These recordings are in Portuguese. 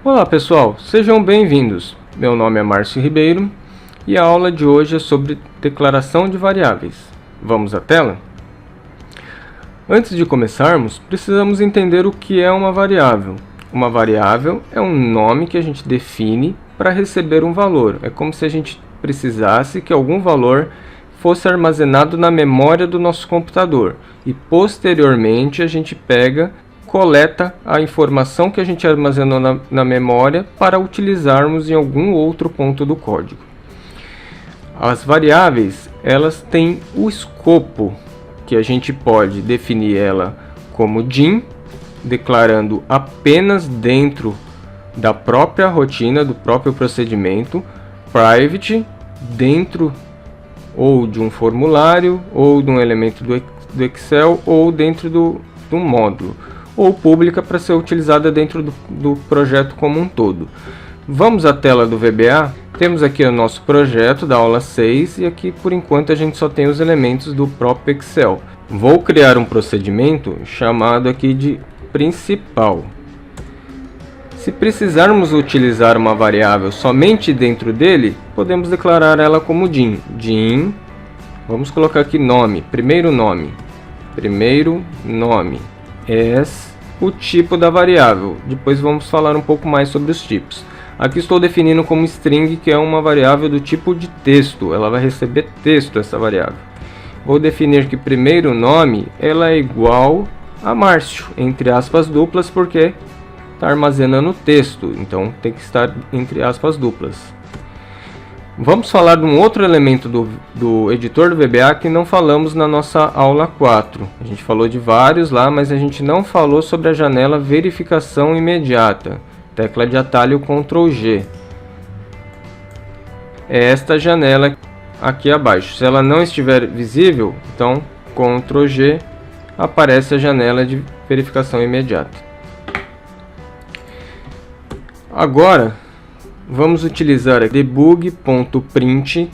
Olá pessoal, sejam bem-vindos. Meu nome é Márcio Ribeiro e a aula de hoje é sobre declaração de variáveis. Vamos à tela? Antes de começarmos, precisamos entender o que é uma variável. Uma variável é um nome que a gente define para receber um valor. É como se a gente precisasse que algum valor fosse armazenado na memória do nosso computador e posteriormente a gente coleta a informação que a gente armazenou na memória para utilizarmos em algum outro ponto do código. As variáveis, elas têm o escopo, que a gente pode definir ela como DIN, declarando apenas dentro da própria rotina, do próprio procedimento, private, dentro ou de um formulário, ou de um elemento do Excel, ou dentro de um módulo, ou pública para ser utilizada dentro do projeto como um todo. Vamos à tela do VBA. Temos aqui o nosso projeto da aula 6 e aqui por enquanto a gente só tem os elementos do próprio Excel. Vou criar um procedimento chamado aqui de principal. Se precisarmos utilizar uma variável somente dentro dele, podemos declarar ela como DIN. DIN, vamos colocar aqui nome, primeiro nome, o tipo da variável. Depois vamos falar um pouco mais sobre os tipos. Aqui estou definindo como string, que é uma variável do tipo de texto. Ela vai receber texto, essa variável. Vou definir que primeiro nome ela é igual a Márcio, entre aspas duplas, porque está armazenando texto. Então tem que estar entre aspas duplas. Vamos falar de um outro elemento do editor do VBA que não falamos na nossa aula 4. A gente falou de vários lá, mas a gente não falou sobre a janela verificação imediata. Tecla de atalho Ctrl G. É esta janela aqui abaixo. Se ela não estiver visível, então Ctrl G, aparece a janela de verificação imediata. Agora vamos utilizar debug.print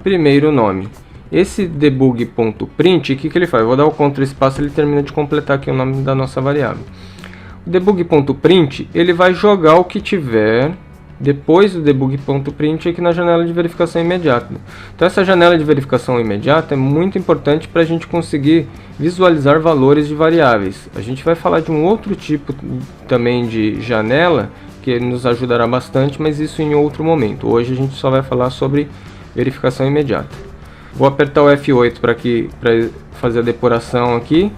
primeiro nome. Esse debug.print, o que ele faz? Eu vou dar o Ctrl espaço, ele termina de completar aqui o nome da nossa variável. O debug.print, ele vai jogar o que tiver depois do debug.print aqui na janela de verificação imediata. Então essa janela de verificação imediata é muito importante para a gente conseguir visualizar valores de variáveis. A gente vai falar de um outro tipo também de janela que nos ajudará bastante, mas isso em outro momento. Hoje a gente só vai falar sobre verificação imediata. Vou apertar o F8 para fazer a depuração aqui.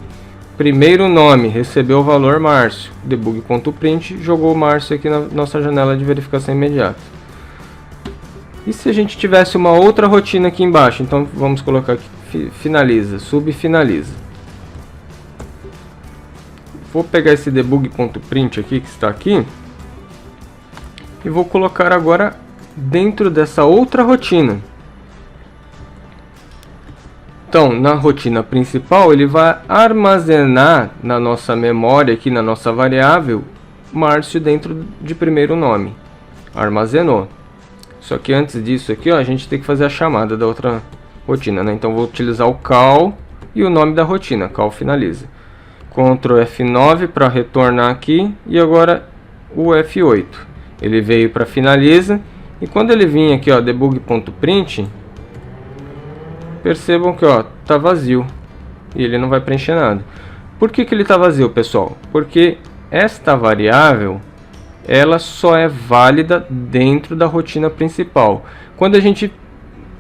Primeiro nome, recebeu o valor Márcio. Debug.print jogou o Márcio aqui na nossa janela de verificação imediata. E se a gente tivesse uma outra rotina aqui embaixo? Então vamos colocar aqui, finaliza, subfinaliza. Vou pegar esse debug.print aqui que está aqui e vou colocar agora dentro dessa outra rotina. Então, na rotina principal, ele vai armazenar na nossa memória, aqui na nossa variável, Márcio dentro de primeiro nome. Armazenou. Só que antes disso aqui, ó, a gente tem que fazer a chamada da outra rotina, né? Então, vou utilizar o call e o nome da rotina, call finaliza. Ctrl F9 para retornar aqui e agora o F8. Ele veio para finaliza e quando ele vir aqui, ó, debug.print, percebam que ó, tá vazio e ele não vai preencher nada. Por que ele tá vazio, pessoal? Porque esta variável ela só é válida dentro da rotina principal. Quando a gente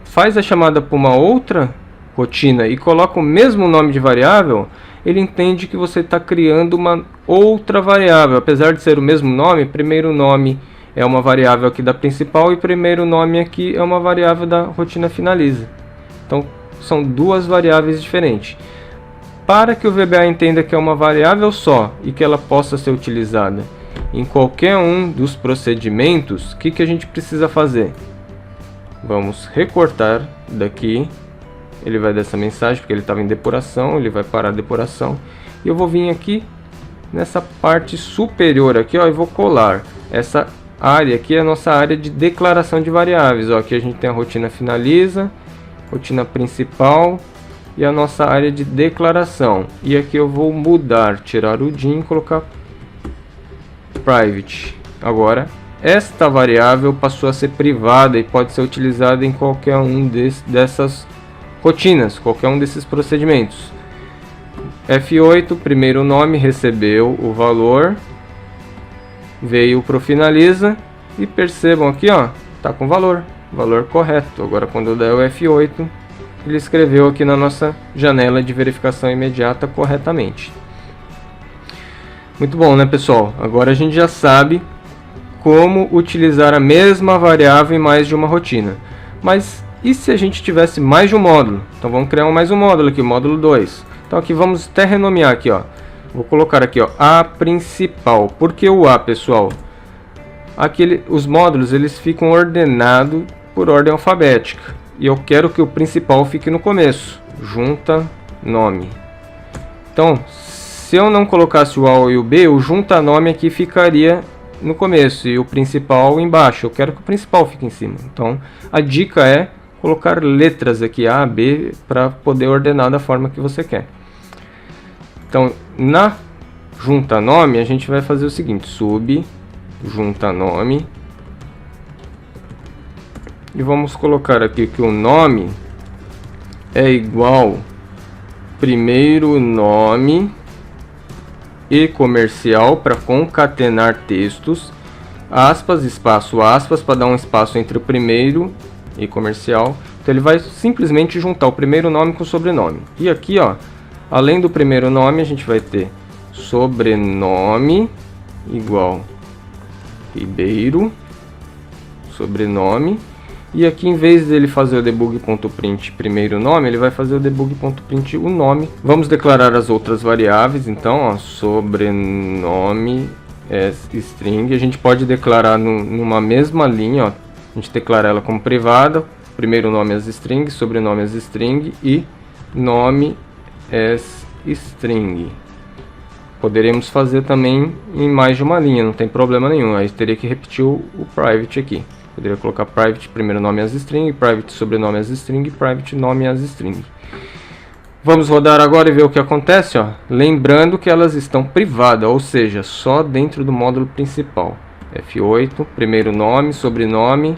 faz a chamada para uma outra rotina e coloca o mesmo nome de variável, ele entende que você está criando uma outra variável. Apesar de ser o mesmo nome, primeiro nome é uma variável aqui da principal e primeiro nome aqui é uma variável da rotina finaliza. Então são duas variáveis diferentes. Para que o VBA entenda que é uma variável só e que ela possa ser utilizada em qualquer um dos procedimentos, o que a gente precisa fazer? Vamos recortar daqui. Ele vai dar essa mensagem porque ele estava em depuração, ele vai parar a depuração. E eu vou vir aqui nessa parte superior aqui, ó, e vou colar. Essa área aqui é a nossa área de declaração de variáveis. Ó, aqui a gente tem a rotina finaliza, rotina principal e a nossa área de declaração. E aqui eu vou mudar, tirar o DIN e colocar private. Agora, esta variável passou a ser privada e pode ser utilizada em qualquer um dessas rotinas, qualquer um desses procedimentos. F8, primeiro nome, recebeu o valor, veio para o finaliza e percebam aqui, ó, tá com valor correto. Agora quando eu der o F8, ele escreveu aqui na nossa janela de verificação imediata corretamente. Muito bom, né, pessoal? Agora a gente já sabe como utilizar a mesma variável em mais de uma rotina. Mas e se a gente tivesse mais de um módulo? Então vamos criar mais um módulo aqui, o módulo 2. Então aqui vamos até renomear aqui, ó. Vou colocar aqui, ó, A principal. Por que o A, pessoal? Os módulos eles ficam ordenados por ordem alfabética. E eu quero que o principal fique no começo. Junta nome. Então, se eu não colocasse o A e o B, o junta nome aqui ficaria no começo e o principal embaixo. Eu quero que o principal fique em cima. Então, a dica é colocar letras aqui A, B, para poder ordenar da forma que você quer. Então, na junta nome, a gente vai fazer o seguinte: sub junta nome, e vamos colocar aqui que o nome é igual primeiro nome e comercial para concatenar textos, aspas, espaço, aspas, para dar um espaço entre o primeiro e comercial. Então ele vai simplesmente juntar o primeiro nome com o sobrenome. E aqui, ó, além do primeiro nome, a gente vai ter sobrenome igual Ribeiro, sobrenome. E aqui, em vez dele fazer o debug.print primeiro nome, ele vai fazer o debug.print o nome. Vamos declarar as outras variáveis, então, ó, sobrenome string. A gente pode declarar numa mesma linha, ó, a gente declara ela como privada, primeiro nome as string, sobrenome as string e nome as string. Poderemos fazer também em mais de uma linha, não tem problema nenhum. Aí teria que repetir o private aqui. Poderia colocar private primeiro nome as string, private sobrenome as string, private nome as string. Vamos rodar agora e ver o que acontece, ó. Lembrando que elas estão privadas, ou seja, só dentro do módulo principal. F8, primeiro nome, sobrenome.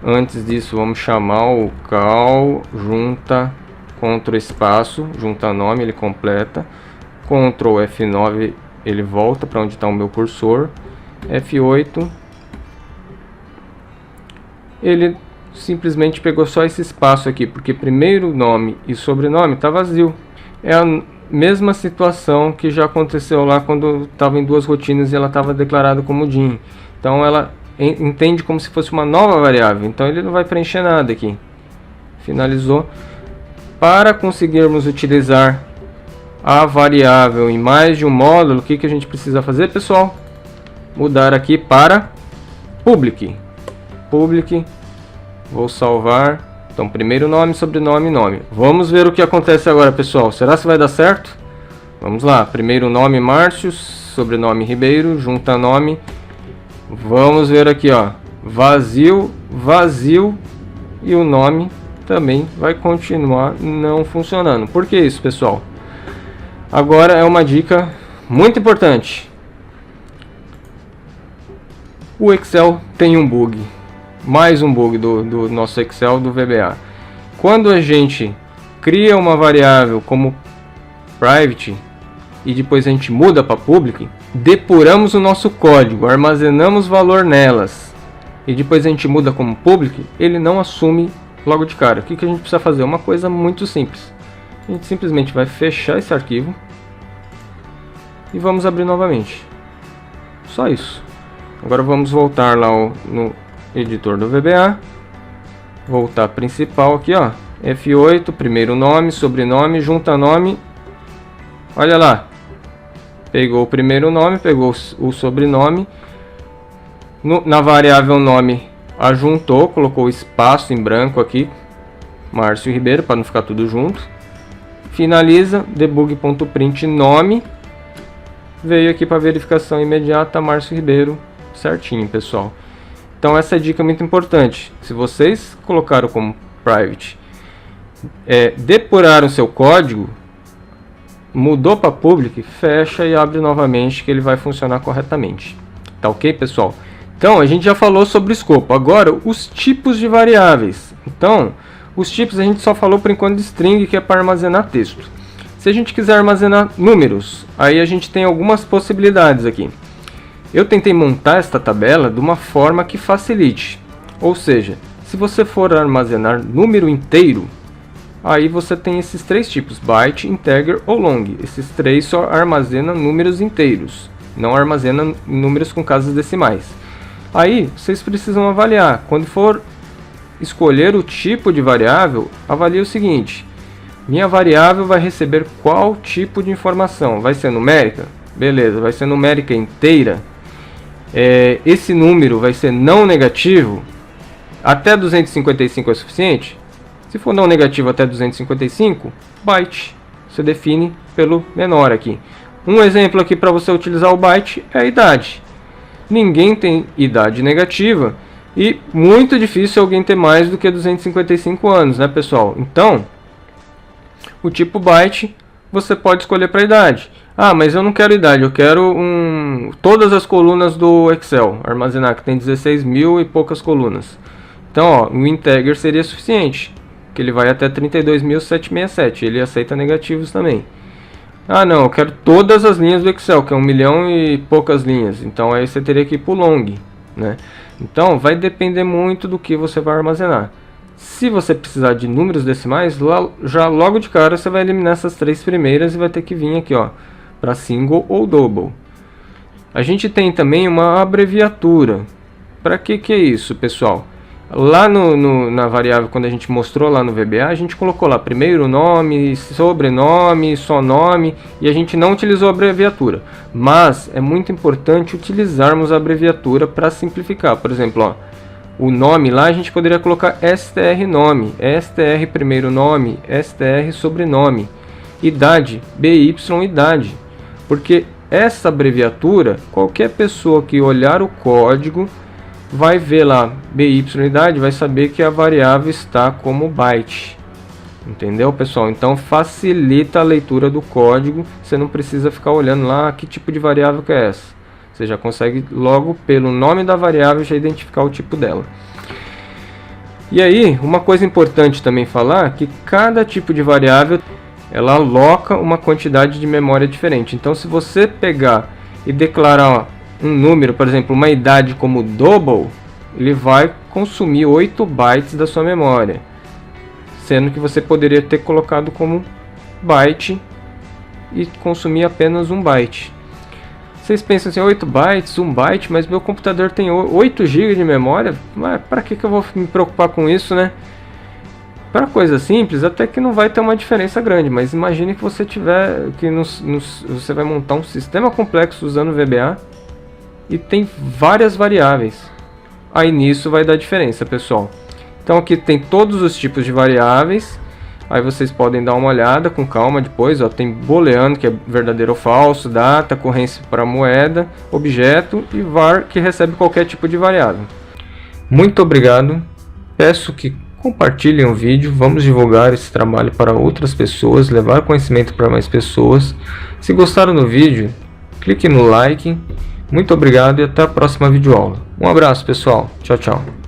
Antes disso, vamos chamar o call junta Ctrl espaço, junta nome, ele completa. Ctrl F9, ele volta para onde está o meu cursor. F8, ele simplesmente pegou só esse espaço aqui, porque primeiro nome e sobrenome está vazio. É a mesma situação que já aconteceu lá quando estava em duas rotinas e ela estava declarada como DIN. Então ela entende como se fosse uma nova variável, então ele não vai preencher nada aqui. Finalizou. Para conseguirmos utilizar a variável em mais de um módulo, o que a gente precisa fazer, pessoal? Mudar aqui para public. Public, vou salvar. Então, primeiro nome, sobrenome, nome. Vamos ver o que acontece agora, pessoal. Será que vai dar certo? Vamos lá. Primeiro nome, Márcio, sobrenome, Ribeiro, junta nome. Vamos ver aqui, ó. Vazio, vazio. E o nome também vai continuar não funcionando. Por que isso, pessoal? Agora é uma dica muito importante. O Excel tem um bug. Mais um bug do nosso Excel, do VBA. Quando a gente cria uma variável como private e depois a gente muda para public, depuramos o nosso código, armazenamos valor nelas e depois a gente muda como public, ele não assume logo de cara. O que a gente precisa fazer? Uma coisa muito simples. A gente simplesmente vai fechar esse arquivo e vamos abrir novamente. Só isso. Agora vamos voltar lá no editor do VBA, voltar principal aqui, ó, F8, primeiro nome, sobrenome, junta nome. Olha lá, pegou o primeiro nome, pegou o sobrenome, na variável nome ajuntou, colocou espaço em branco aqui, Márcio Ribeiro, para não ficar tudo junto. Finaliza, debug.print nome, veio aqui para verificação imediata, Márcio Ribeiro, certinho, pessoal. Então essa dica é muito importante. Se vocês colocaram como private, depuraram o seu código, mudou para public, fecha e abre novamente que ele vai funcionar corretamente. Tá ok, pessoal? Então, a gente já falou sobre o escopo. Agora, os tipos de variáveis. Então, os tipos a gente só falou por enquanto de string, que é para armazenar texto. Se a gente quiser armazenar números, aí a gente tem algumas possibilidades aqui. Eu tentei montar esta tabela de uma forma que facilite. Ou seja, se você for armazenar número inteiro, aí você tem esses três tipos, byte, integer ou long. Esses três só armazenam números inteiros, não armazenam números com casas decimais. Aí vocês precisam avaliar. Quando for escolher o tipo de variável, avalie o seguinte: minha variável vai receber qual tipo de informação? Vai ser numérica? Beleza, vai ser numérica inteira. Esse número vai ser não negativo? Até 255 é suficiente? Se for não negativo até 255, byte. Você define pelo menor aqui. Um exemplo aqui para você utilizar o byte é a idade. Ninguém tem idade negativa e muito difícil alguém ter mais do que 255 anos, né, pessoal? Então, o tipo byte você pode escolher para idade. Ah, mas eu não quero idade, eu quero todas as colunas do Excel armazenar, que tem 16.000 e poucas colunas. Então, ó, o integer seria suficiente, que ele vai até 32.767, ele aceita negativos também. Ah não, eu quero todas as linhas do Excel, que é 1 milhão e poucas linhas, então aí você teria que ir para o long, né? Então vai depender muito do que você vai armazenar. Se você precisar de números decimais, já logo de cara você vai eliminar essas três primeiras e vai ter que vir aqui, ó, para single ou double. A gente tem também uma abreviatura. Para que é isso, pessoal? Lá na variável, quando a gente mostrou lá no VBA, a gente colocou lá primeiro nome, sobrenome, só nome, e a gente não utilizou a abreviatura. Mas é muito importante utilizarmos a abreviatura para simplificar. Por exemplo, ó, o nome lá a gente poderia colocar str nome, str primeiro nome, str sobrenome, idade, by idade. Porque essa abreviatura, qualquer pessoa que olhar o código vai ver lá by idade, vai saber que a variável está como byte. Entendeu, pessoal? Então facilita a leitura do código. Você não precisa ficar olhando lá que tipo de variável que é essa. Você já consegue logo pelo nome da variável já identificar o tipo dela. E aí, uma coisa importante também falar que cada tipo de variável ela aloca uma quantidade de memória diferente. Então se você pegar e declarar um número, por exemplo, uma idade como double, ele vai consumir 8 bytes da sua memória, sendo que você poderia ter colocado como byte e consumir apenas 1 byte. Vocês pensam assim, 8 bytes, 1 byte, mas meu computador tem 8 GB de memória, mas para que eu vou me preocupar com isso, né? Para coisa simples, até que não vai ter uma diferença grande, mas imagine que você tiver, você vai montar um sistema complexo usando VBA, e tem várias variáveis. Aí nisso vai dar diferença, pessoal. Então aqui tem todos os tipos de variáveis. Aí vocês podem dar uma olhada com calma depois, ó, tem booleano, que é verdadeiro ou falso, data, ocorrência para moeda, objeto e var, que recebe qualquer tipo de variável. Muito obrigado. Peço que compartilhem o vídeo, vamos divulgar esse trabalho para outras pessoas, levar conhecimento para mais pessoas. Se gostaram do vídeo, clique no like. Muito obrigado e até a próxima videoaula. Um abraço, pessoal. Tchau, tchau.